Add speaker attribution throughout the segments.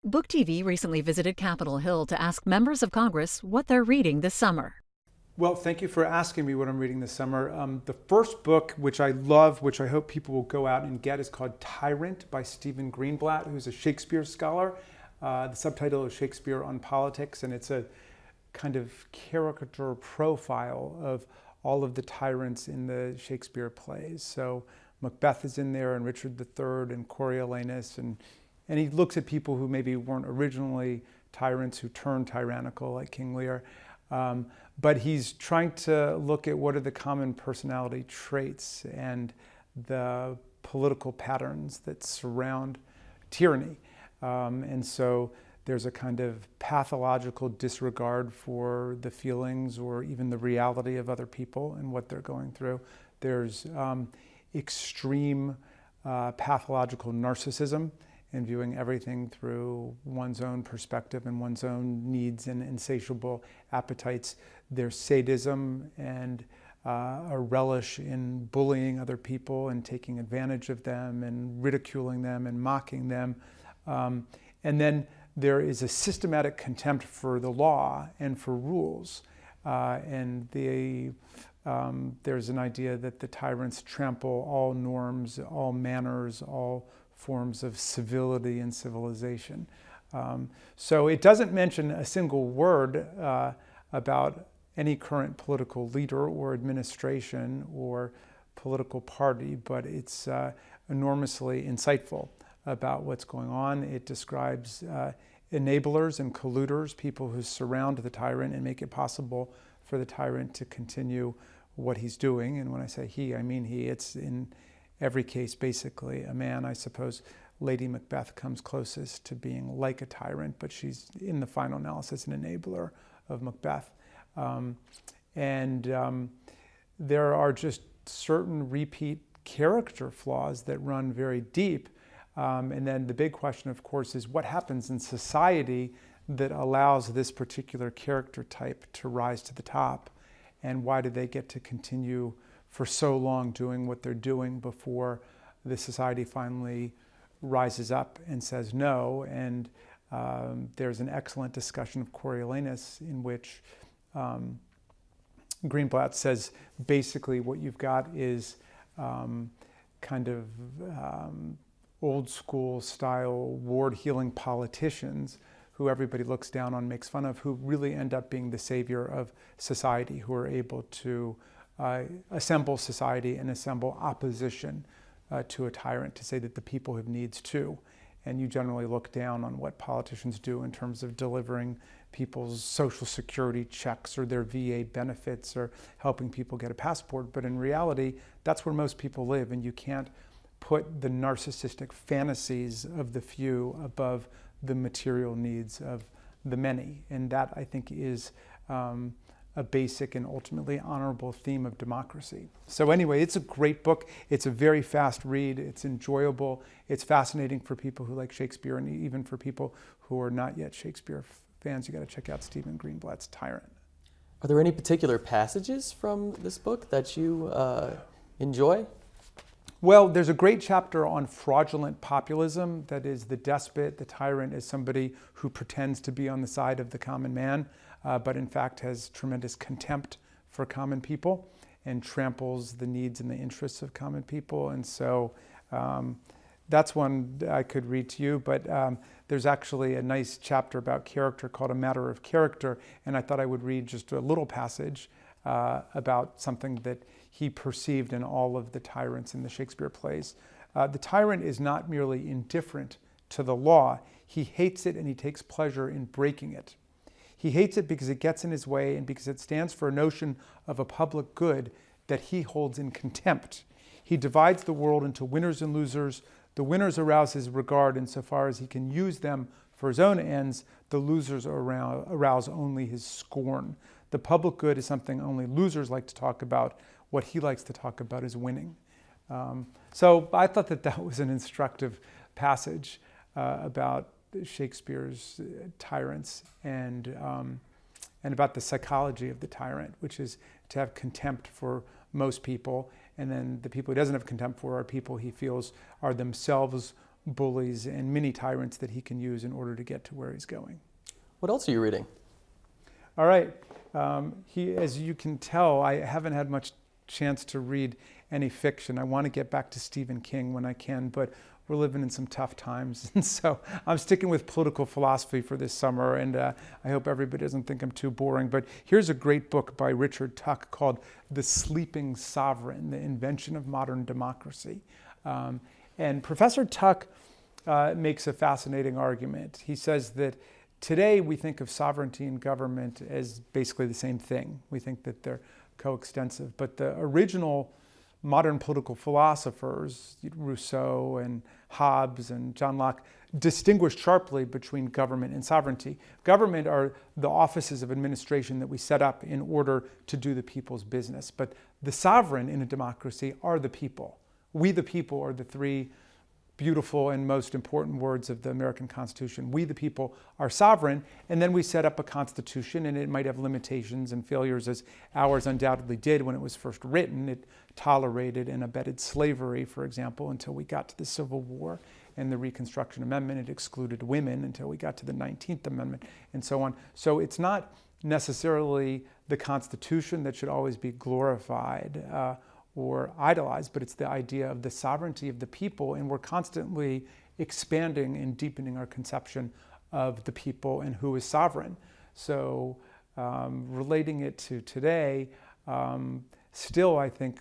Speaker 1: BookTV recently visited Capitol Hill to ask members of Congress what they're reading this summer.
Speaker 2: Well, thank you for asking me what I'm reading this summer. The first book, which I love, which I hope people will go out and get, is called Tyrant by Stephen Greenblatt, who's a Shakespeare scholar. The subtitle is Shakespeare on Politics, and it's a kind of caricature profile of all of the tyrants in the Shakespeare plays. So Macbeth is in there, and Richard III, and Coriolanus, and he looks at people who maybe weren't originally tyrants, who turned tyrannical, like King Lear. But he's trying to look at what are the common personality traits and the political patterns that surround tyranny. And so there's a kind of pathological disregard for the feelings or even the reality of other people and what they're going through. There's extreme pathological narcissism and viewing everything through one's own perspective and one's own needs and insatiable appetites. There's sadism and a relish in bullying other people and taking advantage of them and ridiculing them and mocking them. And then there is a systematic contempt for the law and for rules. And there's an idea that the tyrants trample all norms, all manners, all forms of civility and civilization. So it doesn't mention a single word about any current political leader or administration or political party, but it's enormously insightful about what's going on. It describes enablers and colluders, people who surround the tyrant and make it possible for the tyrant to continue what he's doing. And when I say he, I mean he. It's in every case basically a man. I suppose Lady Macbeth comes closest to being like a tyrant, but she's in the final analysis an enabler of Macbeth. There are just certain repeat character flaws that run very deep. And then the big question, of course, is what happens in society that allows this particular character type to rise to the top? And why do they get to continue for so long doing what they're doing before the society finally rises up and says no? And there's an excellent discussion of Coriolanus in which Greenblatt says basically what you've got is kind of old school style ward healing politicians who everybody looks down on, makes fun of, who really end up being the savior of society, who are able to assemble society and assemble opposition to a tyrant, to say that the people have needs too. And you generally look down on what politicians do in terms of delivering people's social security checks or their VA benefits or helping people get a passport. But in reality, that's where most people live, and you can't put the narcissistic fantasies of the few above the material needs of the many. And that, I think, is a basic and ultimately honorable theme of democracy. So anyway, it's a great book. It's a very fast read. It's enjoyable. It's fascinating for people who like Shakespeare, and even for people who are not yet Shakespeare fans. You got to check out Stephen Greenblatt's Tyrant.
Speaker 3: Are there any particular passages from this book that you enjoy?
Speaker 2: Well, there's a great chapter on fraudulent populism. That is, the despot, the tyrant, is somebody who pretends to be on the side of the common man, but in fact has tremendous contempt for common people and tramples the needs and the interests of common people. And so that's one I could read to you, but there's actually a nice chapter about character called A Matter of Character, and I thought I would read just a little passage about something that he perceived in all of the tyrants in the Shakespeare plays. The tyrant is not merely indifferent to the law, he hates it and he takes pleasure in breaking it. He hates it because it gets in his way and because it stands for a notion of a public good that he holds in contempt. He divides the world into winners and losers. The winners arouse his regard insofar as he can use them for his own ends. The losers arouse only his scorn. The public good is something only losers like to talk about. What he likes to talk about is winning. So I thought that that was an instructive passage about Shakespeare's tyrants and about the psychology of the tyrant, which is to have contempt for most people, and then the people he doesn't have contempt for are people he feels are themselves bullies and mini tyrants that he can use in order to get to where he's going.
Speaker 3: What else are you reading?
Speaker 2: All right. As you can tell, I haven't had much chance to read any fiction. I want to get back to Stephen King when I can, but we're living in some tough times. And so I'm sticking with political philosophy for this summer, and I hope everybody doesn't think I'm too boring. But here's a great book by Richard Tuck called The Sleeping Sovereign, The Invention of Modern Democracy. And Professor Tuck makes a fascinating argument. He says that today we think of sovereignty and government as basically the same thing. We think that they're coextensive. But the original modern political philosophers, Rousseau and Hobbes and John Locke, distinguished sharply between government and sovereignty. Government are the offices of administration that we set up in order to do the people's business. But the sovereign in a democracy are the people. We the people are the three beautiful and most important words of the American Constitution. We the people are sovereign, and then we set up a constitution, and it might have limitations and failures, as ours undoubtedly did when it was first written. It tolerated and abetted slavery, for example, until we got to the Civil War and the Reconstruction Amendment. It excluded women until we got to the 19th Amendment, and so on. So it's not necessarily the Constitution that should always be glorified or idolized, but it's the idea of the sovereignty of the people, and we're constantly expanding and deepening our conception of the people and who is sovereign. So relating it to today, still I think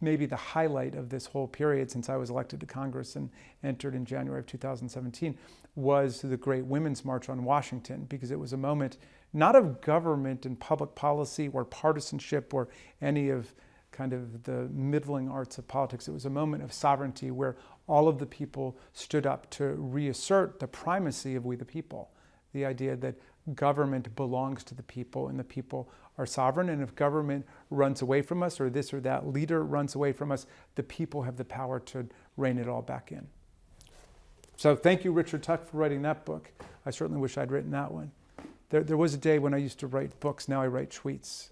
Speaker 2: maybe the highlight of this whole period since I was elected to Congress and entered in January of 2017 was the Great Women's March on Washington, because it was a moment not of government and public policy or partisanship or any of kind of the middling arts of politics. It was a moment of sovereignty where all of the people stood up to reassert the primacy of we the people, the idea that government belongs to the people and the people are sovereign, and if government runs away from us or this or that leader runs away from us, the people have the power to rein it all back in. So thank you, Richard Tuck, for writing that book. I certainly wish I'd written that one. There was a day when I used to write books. Now I write tweets.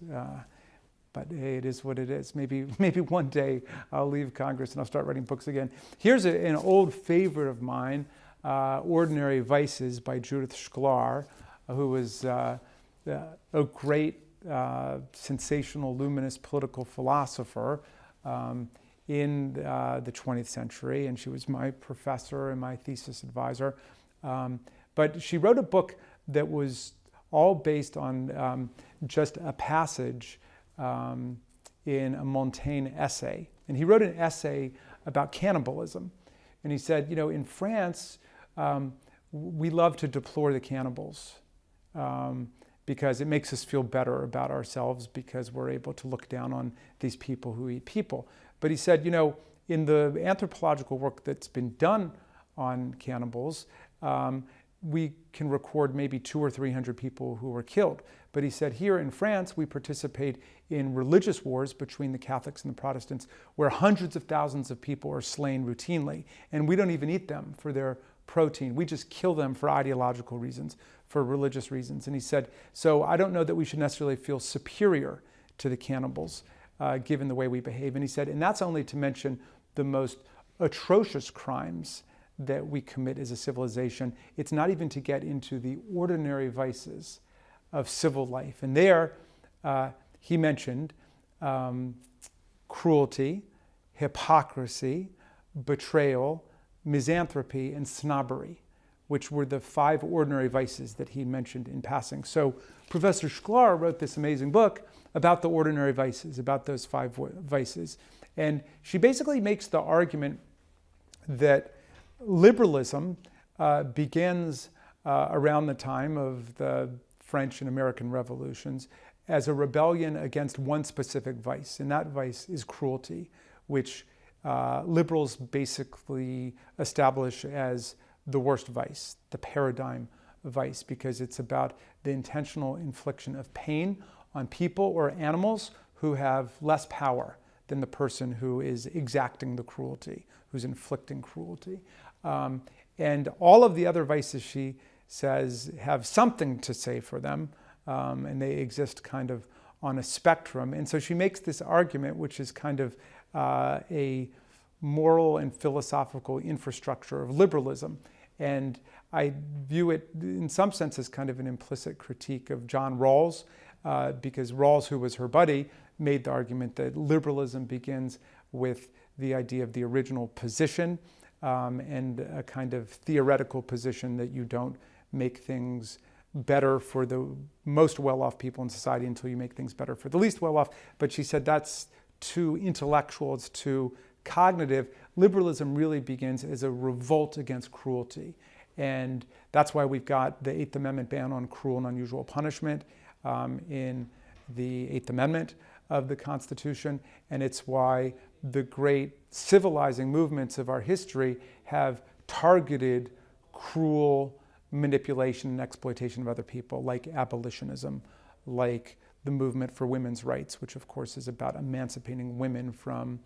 Speaker 2: But hey, it is what it is. Maybe one day I'll leave Congress and I'll start writing books again. Here's an old favorite of mine, Ordinary Vices by Judith Shklar, who was a great, sensational, luminous political philosopher in the 20th century. And she was my professor and my thesis advisor. But she wrote a book that was all based on just a passage in a Montaigne essay. And he wrote an essay about cannibalism. And he said, you know, in France, we love to deplore the cannibals because it makes us feel better about ourselves because we're able to look down on these people who eat people. But he said, you know, in the anthropological work that's been done on cannibals, we can record maybe 200 or 300 people who were killed. But he said here in France, we participate in religious wars between the Catholics and the Protestants, where hundreds of thousands of people are slain routinely. And we don't even eat them for their protein. We just kill them for ideological reasons, for religious reasons. And he said, so I don't know that we should necessarily feel superior to the cannibals, given the way we behave. And he said, and that's only to mention the most atrocious crimes that we commit as a civilization. It's not even to get into the ordinary vices of civil life. And there, he mentioned cruelty, hypocrisy, betrayal, misanthropy, and snobbery, which were the 5 ordinary vices that he mentioned in passing. So Professor Shklar wrote this amazing book about the ordinary vices, about those 5 vices. And she basically makes the argument that liberalism begins around the time of the French and American revolutions as a rebellion against one specific vice, and that vice is cruelty, which liberals basically establish as the worst vice, the paradigm vice, because it's about the intentional infliction of pain on people or animals who have less power than the person who is exacting the cruelty, who's inflicting cruelty. And all of the other vices, she says, have something to say for them, and they exist kind of on a spectrum. And so she makes this argument, which is kind of a moral and philosophical infrastructure of liberalism. And I view it in some sense as kind of an implicit critique of John Rawls, because Rawls, who was her buddy, made the argument that liberalism begins with the idea of the original position, and a kind of theoretical position that you don't make things better for the most well-off people in society until you make things better for the least well-off. But she said that's too intellectual, it's too cognitive. Liberalism really begins as a revolt against cruelty. And that's why we've got the Eighth Amendment ban on cruel and unusual punishment in the Eighth Amendment of the Constitution. And it's why the great civilizing movements of our history have targeted cruel manipulation and exploitation of other people, like abolitionism, like the movement for women's rights, which of course is about emancipating women from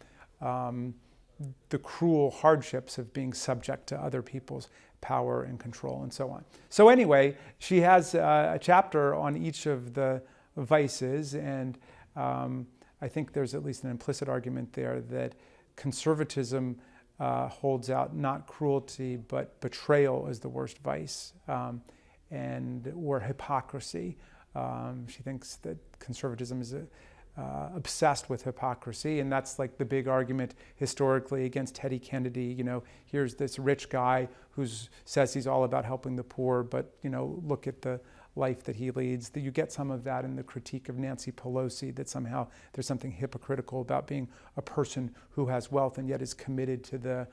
Speaker 2: the cruel hardships of being subject to other people's power and control and so on. So anyway, she has a chapter on each of the vices, and I think there's at least an implicit argument there that conservatism holds out not cruelty but betrayal as the worst vice, or hypocrisy. She thinks that conservatism is obsessed with hypocrisy, and that's like the big argument historically against Teddy Kennedy. You know, here's this rich guy who says he's all about helping the poor, but you know, look at the life that he leads. That you get some of that in the critique of Nancy Pelosi, that somehow there's something hypocritical about being a person who has wealth and yet is committed to the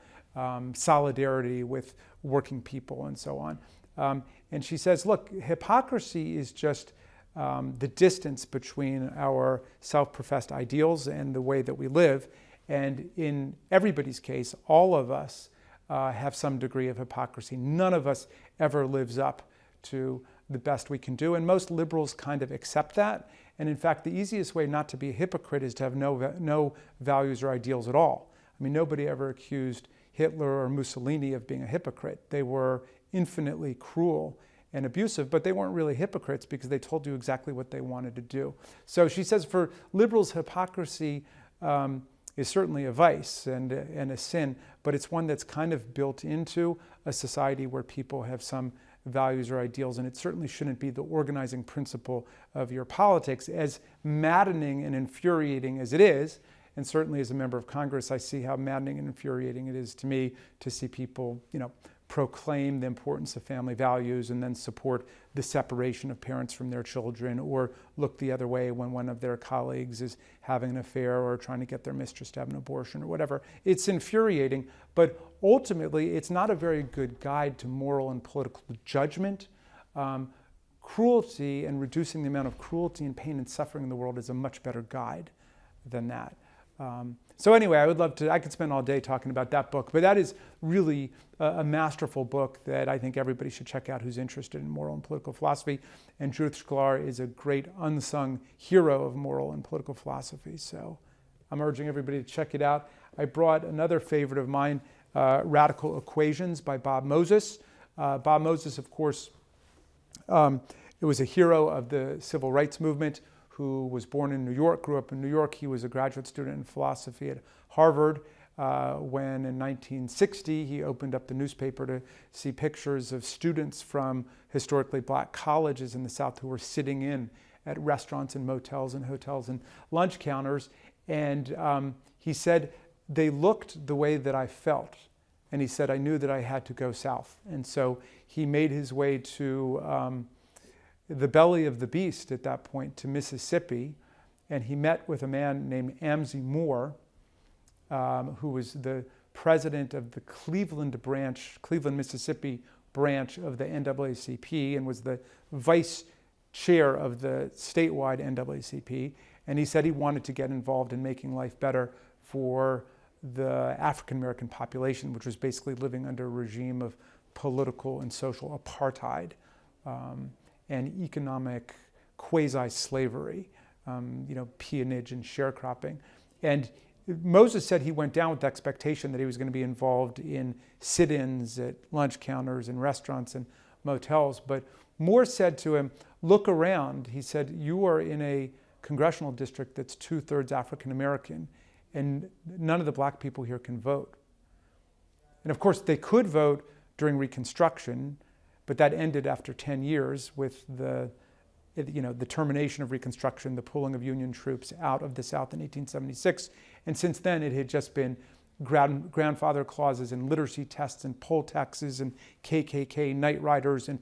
Speaker 2: solidarity with working people and so on. And she says, look, hypocrisy is just the distance between our self-professed ideals and the way that we live. And in everybody's case, all of us have some degree of hypocrisy. None of us ever lives up to the best we can do. And most liberals kind of accept that. And in fact, the easiest way not to be a hypocrite is to have no values or ideals at all. I mean, nobody ever accused Hitler or Mussolini of being a hypocrite. They were infinitely cruel and abusive, but they weren't really hypocrites because they told you exactly what they wanted to do. So she says for liberals, hypocrisy is certainly a vice and a sin, but it's one that's kind of built into a society where people have some values or ideals, and it certainly shouldn't be the organizing principle of your politics. As maddening and infuriating as it is, and certainly as a member of Congress, I see how maddening and infuriating it is to me to see people, you know, proclaim the importance of family values and then support the separation of parents from their children, or look the other way when one of their colleagues is having an affair or trying to get their mistress to have an abortion or whatever. It's infuriating, but ultimately it's not a very good guide to moral and political judgment. Cruelty and reducing the amount of cruelty and pain and suffering in the world is a much better guide than that. So anyway, I could spend all day talking about that book, but that is really a masterful book that I think everybody should check out who's interested in moral and political philosophy. And Judith Shklar is a great unsung hero of moral and political philosophy. So I'm urging everybody to check it out. I brought another favorite of mine, Radical Equations by Bob Moses. Bob Moses, of course, it was a hero of the civil rights movement, who was born in New York, grew up in New York. He was a graduate student in philosophy at Harvard when in 1960 he opened up the newspaper to see pictures of students from historically black colleges in the South who were sitting in at restaurants and motels and hotels and lunch counters. And he said, they looked the way that I felt. And he said, I knew that I had to go south. And so he made his way to the belly of the beast at that point, to Mississippi, and he met with a man named Amzie Moore, who was the president of the Cleveland, Mississippi branch of the NAACP, and was the vice chair of the statewide NAACP. And he said he wanted to get involved in making life better for the African American population, which was basically living under a regime of political and social apartheid. And economic quasi-slavery, peonage and sharecropping. And Moses said he went down with the expectation that he was going to be involved in sit-ins at lunch counters and restaurants and motels. But Moore said to him, look around. He said, you are in a congressional district that's 2/3 African American, and none of the black people here can vote. And of course, they could vote during Reconstruction, but that ended after 10 years with the termination of Reconstruction, the pulling of Union troops out of the South in 1876. And since then, it had just been grandfather clauses and literacy tests and poll taxes and KKK night riders. And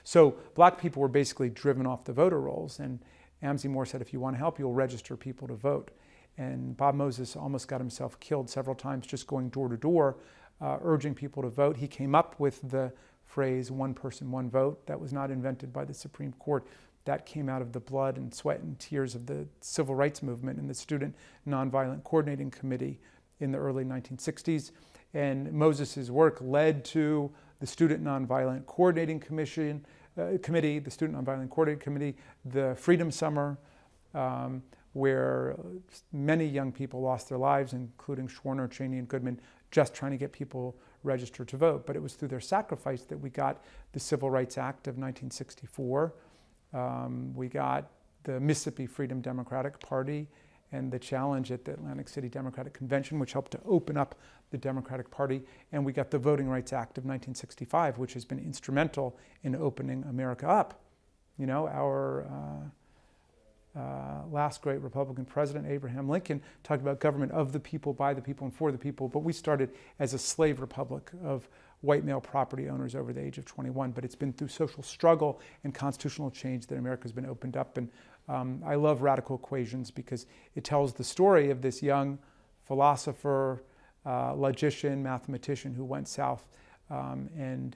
Speaker 2: so black people were basically driven off the voter rolls. And Amzie Moore said, if you want to help, you'll register people to vote. And Bob Moses almost got himself killed several times just going door to door, urging people to vote. He came up with the phrase, one person, one vote. That was not invented by the Supreme Court. That came out of the blood and sweat and tears of the civil rights movement and the Student Nonviolent Coordinating Committee in the early 1960s. And Moses's work led to the Student Nonviolent Coordinating Committee, the Student Nonviolent Coordinating Committee, the Freedom Summer, where many young people lost their lives, including Schwerner, Cheney, and Goodman, just trying to get people registered to vote. But it was through their sacrifice that we got the Civil Rights Act of 1964. We got the Mississippi Freedom Democratic Party and the challenge at the Atlantic City Democratic Convention, which helped to open up the Democratic Party. And we got the Voting Rights Act of 1965, which has been instrumental in opening America up. You know, our last great Republican president, Abraham Lincoln, talked about government of the people, by the people, and for the people. But we started as a slave republic of white male property owners over the age of 21. But it's been through social struggle and constitutional change that America's been opened up. And I love Radical Equations because it tells the story of this young philosopher, logician, mathematician who went south and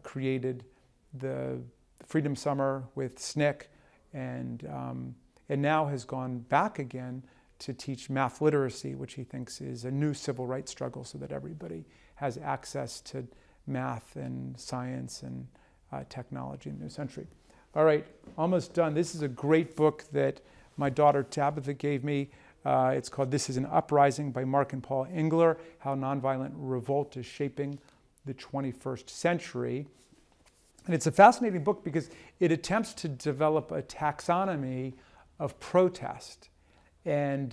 Speaker 2: created the Freedom Summer with SNCC, and now has gone back again to teach math literacy, which he thinks is a new civil rights struggle so that everybody has access to math and science and technology in the new century. All right, almost done. This is a great book that my daughter Tabitha gave me. It's called This is an Uprising by Mark and Paul Engler, How Nonviolent Revolt is Shaping the 21st Century. And it's a fascinating book because it attempts to develop a taxonomy of protest and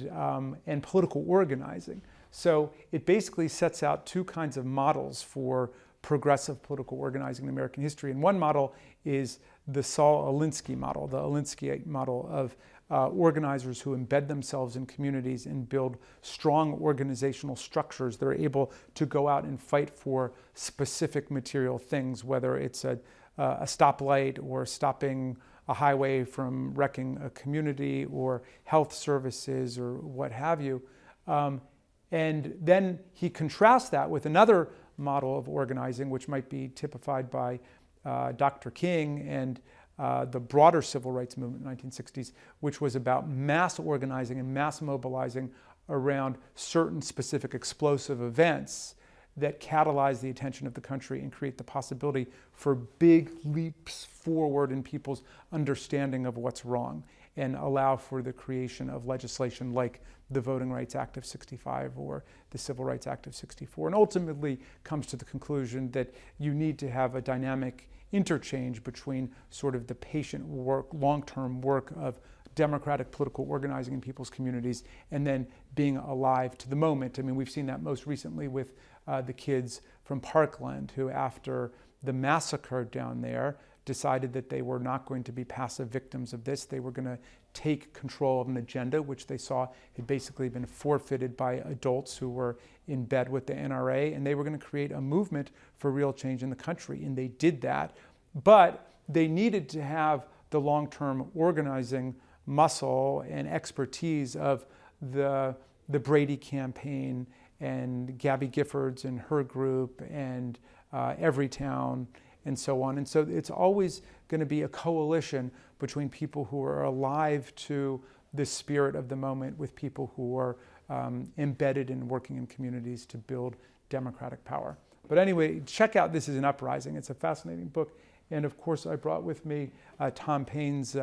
Speaker 2: political organizing. So it basically sets out two kinds of models for progressive political organizing in American history. And one model is the Saul Alinsky model, the Alinsky model of organizers who embed themselves in communities and build strong organizational structures that are able to go out and fight for specific material things, whether it's a stoplight or stopping a highway from wrecking a community or health services or what have you. And then he contrasts that with another model of organizing, which might be typified by Dr. King and the broader civil rights movement in the 1960s, which was about mass organizing and mass mobilizing around certain specific explosive events that catalyze the attention of the country and create the possibility for big leaps forward in people's understanding of what's wrong, and allow for the creation of legislation like the Voting Rights Act of 65 or the Civil Rights Act of 64, and ultimately comes to the conclusion that you need to have a dynamic interchange between sort of the patient work, long-term work of democratic political organizing in people's communities and then being alive to the moment. I mean, we've seen that most recently with the kids from Parkland who, after the massacre down there, decided that they were not going to be passive victims of this. They were going to take control of an agenda, which they saw had basically been forfeited by adults who were in bed with the NRA, and they were going to create a movement for real change in the country. And they did that, but they needed to have the long-term organizing muscle and expertise of the Brady campaign and Gabby Giffords and her group and Everytown and so on. And so it's always going to be a coalition between people who are alive to the spirit of the moment with people who are embedded in working in communities to build democratic power. But anyway, check out This is an Uprising. It's a fascinating book. And of course, I brought with me Tom Paine's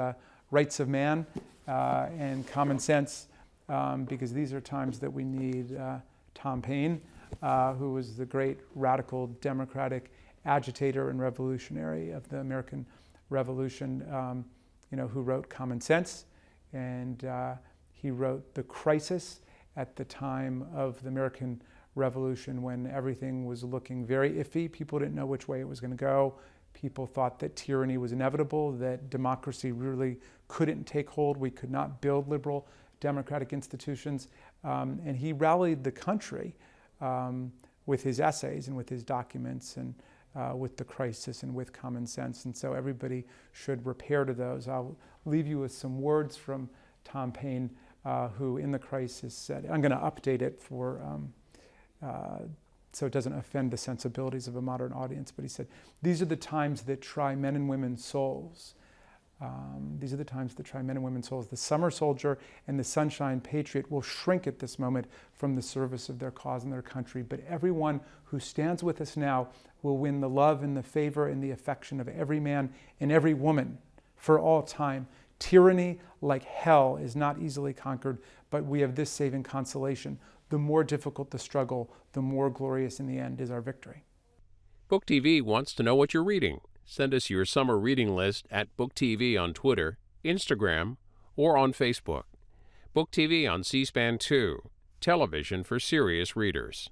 Speaker 2: Rights of Man and Common Sense, because these are times that we need Tom Paine, who was the great radical democratic agitator and revolutionary of the American Revolution, who wrote Common Sense, and he wrote The Crisis, at the time of the American Revolution, when everything was looking very iffy. People didn't know which way it was going to go. People thought that tyranny was inevitable, that democracy really couldn't take hold. We could not build liberal democratic institutions. And he rallied the country with his essays and with his documents and with the crisis and with common sense. And so everybody should repair to those. I'll leave you with some words from Tom Paine, who in the crisis said, I'm going to update it for so it doesn't offend the sensibilities of a modern audience, but he said, these are the times that try men and women's souls. These are the times that try men and women's souls. The summer soldier and the sunshine patriot will shrink at this moment from the service of their cause and their country, but everyone who stands with us now will win the love and the favor and the affection of every man and every woman for all time. Tyranny, like hell, is not easily conquered, but we have this saving consolation. The more difficult the struggle, the more glorious in the end is our victory.
Speaker 4: BookTV wants to know what you're reading. Send us your summer reading list at BookTV on Twitter, Instagram, or on Facebook. BookTV on C-SPAN 2, television for serious readers.